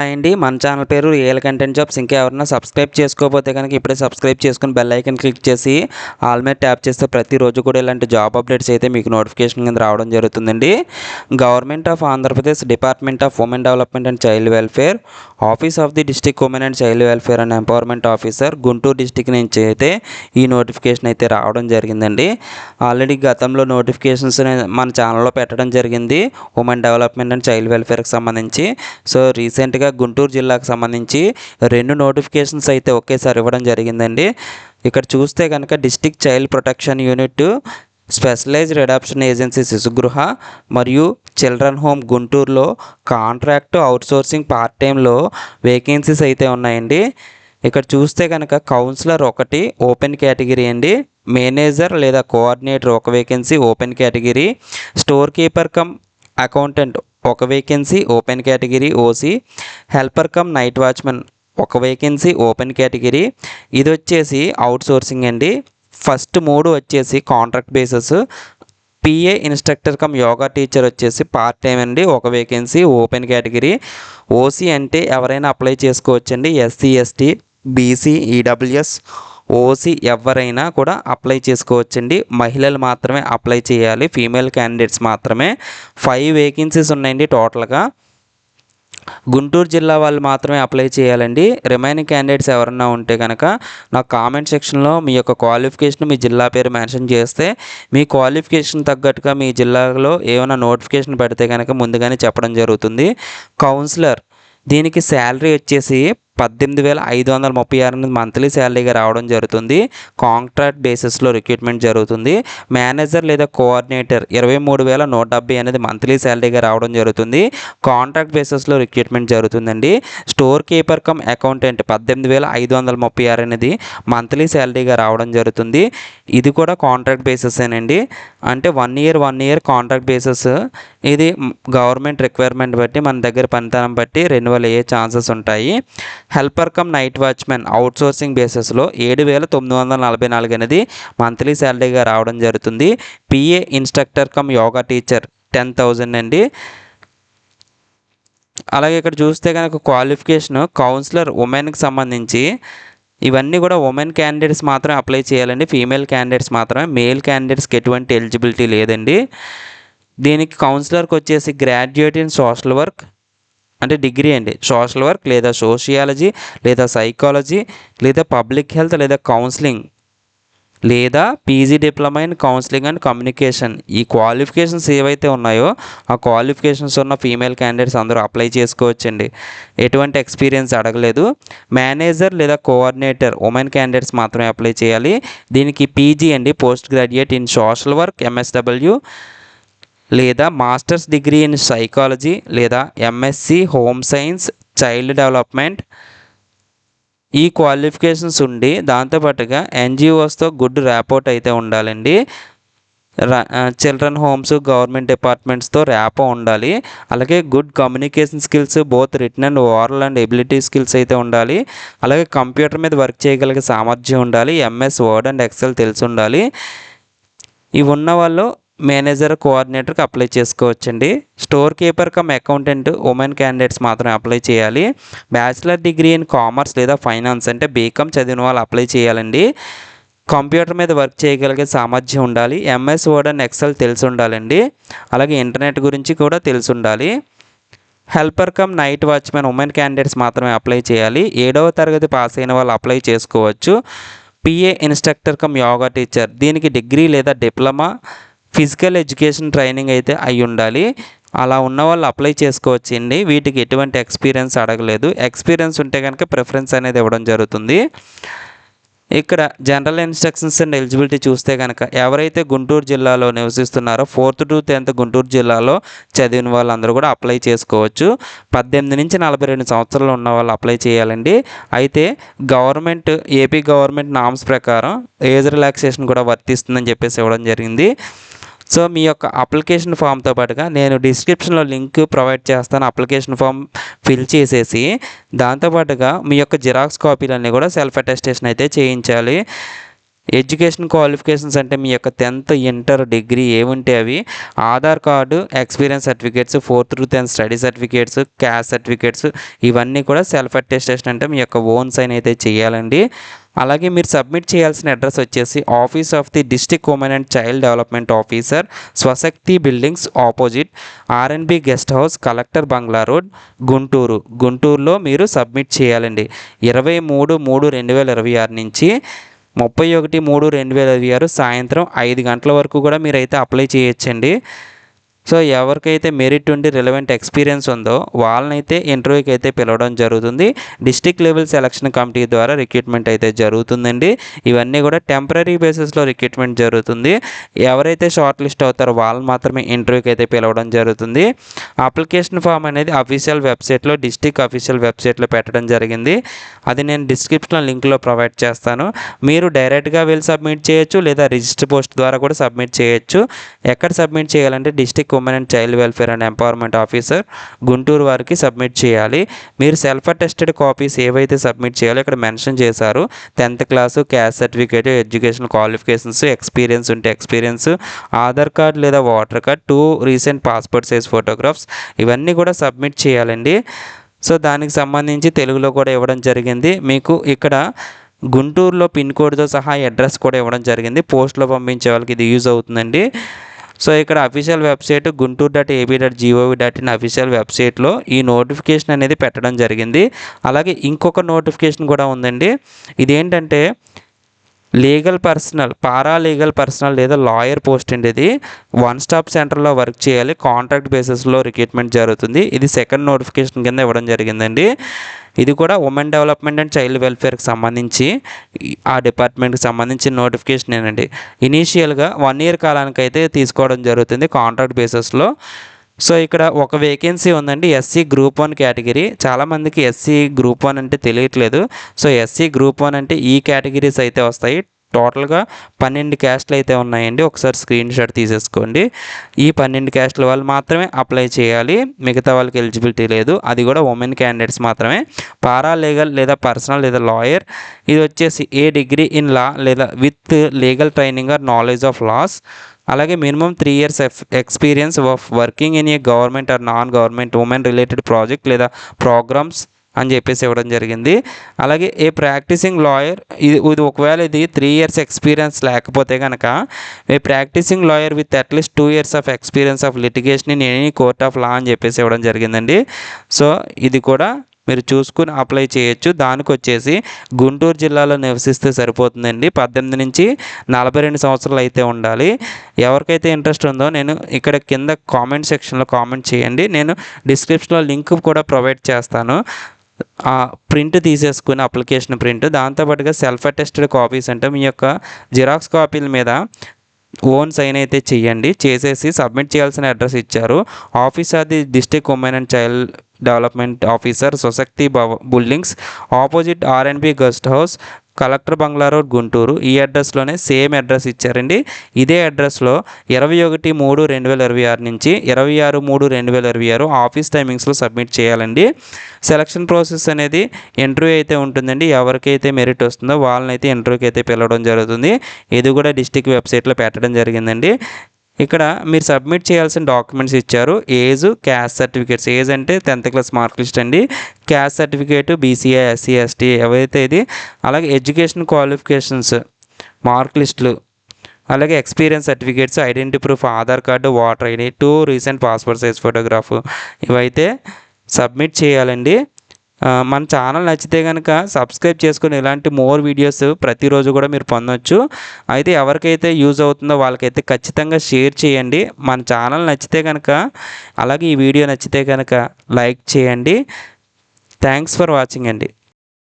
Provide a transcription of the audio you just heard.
Hi అండి, మన channel పేరు రియల్ కంటెంట్ జాబ్స్. ఇంకా ఎవరైనా సబ్స్క్రైబ్ చేసుకోకపోతే కనుక ఇప్పుడే సబ్స్క్రైబ్ చేసుకుని బెల్ ఐకాన్ క్లిక్ చేసి ఆల్ మీద ట్యాప్ చేస్తే ప్రతిరోజు కూడా ఇలాంటి జాబ్ అప్డేట్స్ అయితే మీకు నోటిఫికేషన్ కింద రావడం జరుగుతుందండి. Government of Andhra Pradesh department of women development and child welfare, office of the district women and child welfare and empowerment officer, Guntur district నుంచి అయితే ఈ నోటిఫికేషన్ అయితే రావడం జరిగిందండి. ఆల్రెడీ గతంలో నోటిఫికేషన్స్ మన ఛానల్లో పెట్టడం జరిగింది ఉమెన్ డెవలప్మెంట్ అండ్ చైల్డ్ వెల్ఫేర్కి సంబంధించి. సో రీసెంట్గా గుంటూరు జిల్లాకు సంబంధించి 2 నోటిఫికేషన్స్ అయితే ఒకేసారి ఇవ్వడం జరిగిందండి. ఇక్కడ చూస్తే కనుక district child protection unit, specialised adoption agency శిశుగృహ మరియు చిల్డ్రన్ హోమ్ గుంటూరులో కాంట్రాక్ట్ అవుట్సోర్సింగ్ పార్ట్ టైంలో వేకెన్సీస్ అయితే ఉన్నాయండి. ఇక్కడ చూస్తే కనుక కౌన్సిలర్ 1 ఓపెన్ కేటగిరీ అండి, మేనేజర్ లేదా coordinator 1 vacancy open category, store keeper cum accountant 1 vacancy open category OC, helper cum night watchman 1 vacancy open category. ఇది వచ్చేసి అవుట్ సోర్సింగ్ అండి. ఫస్ట్ 3 వచ్చేసి contract basis. PA instructor cum yoga teacher వచ్చేసి part time అండి, 1 vacancy open category. OC అంటే ఎవరైనా apply చేసుకోవచ్చండి, SC ST BC EWS OC ఎవరైనా కూడా అప్లై చేసుకోవచ్చండి. మహిళలు మాత్రమే అప్లై చేయాలి, ఫీమేల్ క్యాండిడేట్స్ మాత్రమే. 5 వేకెన్సీస్ ఉన్నాయండి టోటల్గా. గుంటూరు జిల్లా వాళ్ళు మాత్రమే అప్లై చేయాలండి. రిమైనింగ్ క్యాండిడేట్స్ ఎవరన్నా ఉంటే కనుక నాకు కామెంట్ సెక్షన్లో మీ యొక్క క్వాలిఫికేషన్, మీ జిల్లా పేరు మెన్షన్ చేస్తే మీ క్వాలిఫికేషన్ తగ్గట్టుగా మీ జిల్లాలో ఏమైనా నోటిఫికేషన్ పెడితే కనుక ముందుగానే చెప్పడం జరుగుతుంది. కౌన్సిలర్ దీనికి శాలరీ వచ్చేసి 18,536 మంత్లీ శాలరీగా రావడం జరుగుతుంది. కాంట్రాక్ట్ బేసిస్లో రిక్రూట్మెంట్ జరుగుతుంది. మేనేజర్ లేదా కోఆర్డినేటర్ 23,170 అనేది మంత్లీ శాలరీగా రావడం జరుగుతుంది. కాంట్రాక్ట్ బేసిస్లో రిక్రూట్మెంట్ జరుగుతుందండి. స్టోర్ కీపర్ కమ్ అకౌంటెంట్ 18,536 అనేది మంత్లీ శాలరీగా రావడం జరుగుతుంది. ఇది కూడా కాంట్రాక్ట్ బేసిసేనండి, అంటే 1 ఇయర్ కాంట్రాక్ట్ బేసిస్. ఇది గవర్నమెంట్ రిక్వైర్మెంట్ బట్టి మన దగ్గర పనితనం బట్టి రెన్యువల్ అయ్యే ఛాన్సెస్ ఉంటాయి. Helper cum night watchman outsourcing బేసిస్లో 7,944 అనేది మంత్లీ శాలరీగా రావడం జరుగుతుంది. PA instructor cum yoga teacher 10,000 అండి. అలాగే ఇక్కడ చూస్తే కనుక క్వాలిఫికేషన్ కౌన్సిలర్ ఉమెన్కి సంబంధించి ఇవన్నీ కూడా ఉమెన్ క్యాండిడేట్స్ మాత్రమే అప్లై చేయాలండి, ఫీమేల్ క్యాండిడేట్స్ మాత్రమే. మేల్ క్యాండిడేట్స్కి ఎటువంటి ఎలిజిబిలిటీ లేదండి. దీనికి కౌన్సిలర్కి వచ్చేసి గ్రాడ్యుయేట్ ఇన్ సోషల్ వర్క్ అంటే డిగ్రీ అండి, సోషల్ వర్క్ లేదా సోషియాలజీ లేదా సైకాలజీ లేదా పబ్లిక్ హెల్త్ లేదా కౌన్సిలింగ్ లేదా PG diploma in counselling and communication. ఈ క్వాలిఫికేషన్స్ ఏవైతే ఉన్నాయో ఆ క్వాలిఫికేషన్స్ ఉన్న ఫీమేల్ క్యాండిడేట్స్ అందరూ అప్లై చేసుకోవచ్చండి, ఎటువంటి ఎక్స్పీరియన్స్ అడగలేదు. మేనేజర్ లేదా కోఆర్డినేటర్ ఉమెన్ క్యాండిడేట్స్ మాత్రమే అప్లై చేయాలి. దీనికి పీజీ అండి, post graduate in social work MSW లేదా మాస్టర్స్ డిగ్రీ ఇన్ సైకాలజీ లేదా MSc home science child development. ఈ క్వాలిఫికేషన్స్ ఉండి దాంతోపాటుగా ఎన్జిఓస్తో గుడ్ ర్యాపోర్ట్ అయితే ఉండాలండి. చిల్డ్రన్ హోమ్స్ గవర్నమెంట్ డిపార్ట్మెంట్స్తో ర్యాపో ఉండాలి. అలాగే good communication skills both written and oral and ability skills అయితే ఉండాలి. అలాగే కంప్యూటర్ మీద వర్క్ చేయగలిగే సామర్థ్యం ఉండాలి. ఎంఎస్ వర్డ్ అండ్ ఎక్సెల్ తెలిసి ఉండాలి. ఇవి ఉన్న వాళ్ళు మేనేజర్ కోఆర్డినేటర్కి అప్లై చేసుకోవచ్చండి. Store keeper cum accountant women candidates మాత్రమే అప్లై చేయాలి. బ్యాచిలర్ డిగ్రీ ఇన్ కామర్స్ లేదా ఫైనాన్స్ అంటే బీకామ్ చదివిన వాళ్ళు అప్లై చేయాలండి. కంప్యూటర్ మీద వర్క్ చేయగలిగే సామర్థ్యం ఉండాలి. ఎంఎస్ వర్డ్ అండ్ ఎక్సెల్ తెలిసి ఉండాలండి. అలాగే ఇంటర్నెట్ గురించి కూడా తెలిసి ఉండాలి. Helper cum night watchman women candidates మాత్రమే అప్లై చేయాలి. 7వ తరగతి పాస్ అయిన వాళ్ళు అప్లై చేసుకోవచ్చు. PA instructor cum yoga teacher దీనికి డిగ్రీ లేదా డిప్లొమా ఫిజికల్ ఎడ్యుకేషన్ ట్రైనింగ్ అయితే అయి ఉండాలి. అలా ఉన్న వాళ్ళు అప్లై చేసుకోవచ్చండి. వీటికి ఎటువంటి ఎక్స్పీరియన్స్ అడగలేదు. ఎక్స్పీరియన్స్ ఉంటే కనుక ప్రిఫరెన్స్ అనేది ఇవ్వడం జరుగుతుంది. ఇక్కడ జనరల్ ఇన్స్ట్రక్షన్స్ అండ్ ఎలిజిబిలిటీ చూస్తే కనుక ఎవరైతే గుంటూరు జిల్లాలో నివసిస్తున్నారో 4th to 10th గుంటూరు జిల్లాలో చదివిన వాళ్ళందరూ కూడా అప్లై చేసుకోవచ్చు. 18 నుంచి 42 సంవత్సరాలు ఉన్న వాళ్ళు అప్లై చేయాలండి. అయితే ఏపీ గవర్నమెంట్ నామ్స్ ప్రకారం ఏజ్ రిలాక్సేషన్ కూడా వర్తిస్తుందని చెప్పేసి ఇవ్వడం జరిగింది. సో మీ యొక్క అప్లికేషన్ ఫామ్తో పాటుగా నేను డిస్క్రిప్షన్లో లింక్ ప్రొవైడ్ చేస్తాను. అప్లికేషన్ ఫామ్ ఫిల్ చేసేసి దాంతోపాటుగా మీ యొక్క జిరాక్స్ కాపీలన్నీ కూడా సెల్ఫ్ అటెస్టేషన్ అయితే చేయించాలి. ఎడ్యుకేషన్ క్వాలిఫికేషన్స్ అంటే మీ యొక్క 10th, ఇంటర్, డిగ్రీ ఏముంటే అవి, Aadhaar card, experience certificates, 4th to 10th study certificates, caste certificates ఇవన్నీ కూడా సెల్ఫ్ అటెస్టేషన్ అంటే మీ యొక్క ఓన్ సైన్ అయితే చేయాలండి. అలాగే మీరు సబ్మిట్ చేయాల్సిన అడ్రస్ వచ్చేసి office of the district women and child development officer, Swashakti buildings opposite, RNB guest house, collector బంగ్లా రోడ్, గుంటూరులో మీరు సబ్మిట్ చేయాలండి. 23/3/2026 నుంచి 31/3/2026 సాయంత్రం 5 గంటల వరకు కూడా మీరైతే అప్లై చేయొచ్చండి. సో ఎవరికైతే మెరిట్ ఉండి రిలవెంట్ ఎక్స్పీరియన్స్ ఉందో వాళ్ళనైతే ఇంటర్వ్యూకి అయితే పిలవడం జరుగుతుంది. డిస్ట్రిక్ట్ లెవెల్ సెలక్షన్ కమిటీ ద్వారా రిక్రూట్మెంట్ అయితే జరుగుతుందండి. ఇవన్నీ కూడా టెంపరీ బేసిస్లో రిక్రూట్మెంట్ జరుగుతుంది. ఎవరైతే షార్ట్ లిస్ట్ అవుతారో వాళ్ళు మాత్రమే ఇంటర్వ్యూకి అయితే పిలవడం జరుగుతుంది. అప్లికేషన్ ఫామ్ అనేది అఫీషియల్ వెబ్సైట్లో, డిస్ట్రిక్ట్ అఫీషియల్ వెబ్సైట్లో పెట్టడం జరిగింది. అది నేను డిస్క్రిప్షన్లో లింక్లో ప్రొవైడ్ చేస్తాను. మీరు డైరెక్ట్గా వెళ్ళి సబ్మిట్ చేయొచ్చు, లేదా రిజిస్టర్ పోస్ట్ ద్వారా కూడా సబ్మిట్ చేయొచ్చు. ఎక్కడ సబ్మిట్ చేయాలంటే district women and child welfare and empowerment officer, Guntur వారికి సబ్మిట్ చేయాలి. మీరు సెల్ఫ్ అటెస్టెడ్ కాపీస్ ఏవైతే సబ్మిట్ చేయాలో ఇక్కడ మెన్షన్ చేశారు. 10th class, caste certificate, education qualifications, experience ఉంటే ఎక్స్పీరియన్స్, ఆధార్ కార్డ్ లేదా voter card, 2 recent passport size photographs ఇవన్నీ కూడా సబ్మిట్ చేయాలండి. సో దానికి సంబంధించి తెలుగులో కూడా ఇవ్వడం జరిగింది. మీకు ఇక్కడ గుంటూరులో పిన్ కోడ్తో సహా అడ్రస్ కూడా ఇవ్వడం జరిగింది. పోస్ట్లో పంపించే వాళ్ళకి ఇది యూజ్ అవుతుందండి. సో ఇక్కడ అఫీషియల్ వెబ్సైట్ guntur.ab.gov.in అఫీషియల్ వెబ్సైట్లో ఈ నోటిఫికేషన్ అనేది పెట్టడం జరిగింది. అలాగే ఇంకొక నోటిఫికేషన్ కూడా ఉందండి. ఇదేంటంటే లీగల్ పర్సనల్, పారాలీగల్ పర్సనల్ లేదా లాయర్ పోస్ట్ అండి. ఇది 1 స్టాప్ సెంటర్లో వర్క్ చేయాలి. కాంట్రాక్ట్ బేసిస్లో రిక్రూట్మెంట్ జరుగుతుంది. ఇది సెకండ్ నోటిఫికేషన్ కింద ఇవ్వడం జరిగిందండి. ఇది కూడా ఉమెన్ డెవలప్మెంట్ అండ్ చైల్డ్ వెల్ఫేర్కి సంబంధించి ఆ డిపార్ట్మెంట్కి సంబంధించిన నోటిఫికేషన్ ఏనండి. ఇనీషియల్గా 1 year కాలానికి అయితే తీసుకోవడం జరుగుతుంది కాంట్రాక్ట్ బేసిస్లో. సో ఇక్కడ ఒక వేకెన్సీ ఉందండి, ఎస్సీ గ్రూప్ 1 కేటగిరీ. చాలామందికి ఎస్సీ గ్రూప్ 1 అంటే తెలియట్లేదు. సో ఎస్సీ గ్రూప్ 1 అంటే ఈ కేటగిరీస్ అయితే వస్తాయి. టోటల్గా 12 క్యాస్ట్లు అయితే ఉన్నాయండి. ఒకసారి స్క్రీన్ షాట్ తీసేసుకోండి. ఈ 12 క్యాస్ట్ల వాళ్ళు మాత్రమే అప్లై చేయాలి, మిగతా వాళ్ళకి ఎలిజిబిలిటీ లేదు. అది కూడా ఉమెన్ క్యాండిడేట్స్ మాత్రమే. పారాలీగల్ లేదా పర్సనల్ లేదా లాయర్, ఇది వచ్చేసి ఏ డిగ్రీ ఇన్ లా లేదా with legal training or knowledge of laws. అలాగే minimum 3 years experience of working in a government or non government women related project లేదా ప్రోగ్రామ్స్ అని చెప్పేసి ఇవ్వడం జరిగింది. అలాగే ఏ ప్రాక్టీసింగ్ లాయర్, ఇది ఒకవేళ ఇది 3 years ఎక్స్పీరియన్స్ లేకపోతే కనుక a practising lawyer with at least 2 years of experience of litigation in any court of law అని చెప్పేసి ఇవ్వడం జరిగిందండి. సో ఇది కూడా మీరు చూసుకుని అప్లై చేయొచ్చు. దానికి వచ్చేసి గుంటూరు జిల్లాలో నివసిస్తే సరిపోతుందండి. 18 నుంచి 42 సంవత్సరాలు అయితే ఉండాలి. ఎవరికైతే ఇంట్రెస్ట్ ఉందో నేను ఇక్కడ కింద కామెంట్ సెక్షన్లో కామెంట్ చేయండి. నేను డిస్క్రిప్షన్లో లింక్ కూడా ప్రొవైడ్ చేస్తాను. ఆ ప్రింట్ తీసేసుకుని అప్లికేషన్ ప్రింట్, దాంతోపాటుగా సెల్ఫ్ అటెస్టెడ్ కాపీస్ అంటే మీ యొక్క జిరాక్స్ కాపీల మీద ఓన్ సైన్ అయితే చేయండి. చేసేసి సబ్మిట్ చేయాల్సిన అడ్రస్ ఇచ్చారు. Office of the district women and child development officer, Swashakti buildings opposite RNB guest house, collector బంగ్లా రోడ్, గుంటూరు. ఈ అడ్రస్లోనే సేమ్ అడ్రస్ ఇచ్చారండి. ఇదే అడ్రస్లో 21/3/2026 నుంచి 26/3/2026 ఆఫీస్ టైమింగ్స్లో సబ్మిట్ చేయాలండి. సెలక్షన్ ప్రాసెస్ అనేది ఇంటర్వ్యూ అయితే ఉంటుందండి. ఎవరికైతే మెరిట్ వస్తుందో వాళ్ళనైతే ఇంటర్వ్యూకి అయితే పిలవడం జరుగుతుంది. ఇది కూడా డిస్ట్రిక్ట్ వెబ్సైట్లో పెట్టడం జరిగిందండి. ఇక్కడ మీరు సబ్మిట్ చేయాల్సిన డాక్యుమెంట్స్ ఇచ్చారు. Age, caste certificates. ఏజ్ అంటే 10th క్లాస్ మార్క్ లిస్ట్ అండి. Caste certificate BCI, SC, ST ఏవైతే ఇది. అలాగే ఎడ్యుకేషన్ క్వాలిఫికేషన్స్ మార్క్ లిస్టులు, అలాగే experience certificates, identity proof, Aadhaar card, voter ID, 2 recent passport size photograph ఇవైతే సబ్మిట్ చేయాలండి. మన ఛానల్ నచ్చితే కనుక సబ్స్క్రైబ్ చేసుకుని ఇలాంటి మోర్ వీడియోస్ ప్రతిరోజు కూడా మీరు పొందొచ్చు. అయితే ఎవరికైతే యూజ్ అవుతుందో వాళ్ళకైతే ఖచ్చితంగా షేర్ చేయండి. మన ఛానల్ నచ్చితే కనుక, అలాగే ఈ వీడియో నచ్చితే కనుక లైక్ చేయండి. థ్యాంక్స్ ఫర్ వాచింగ్ అండి.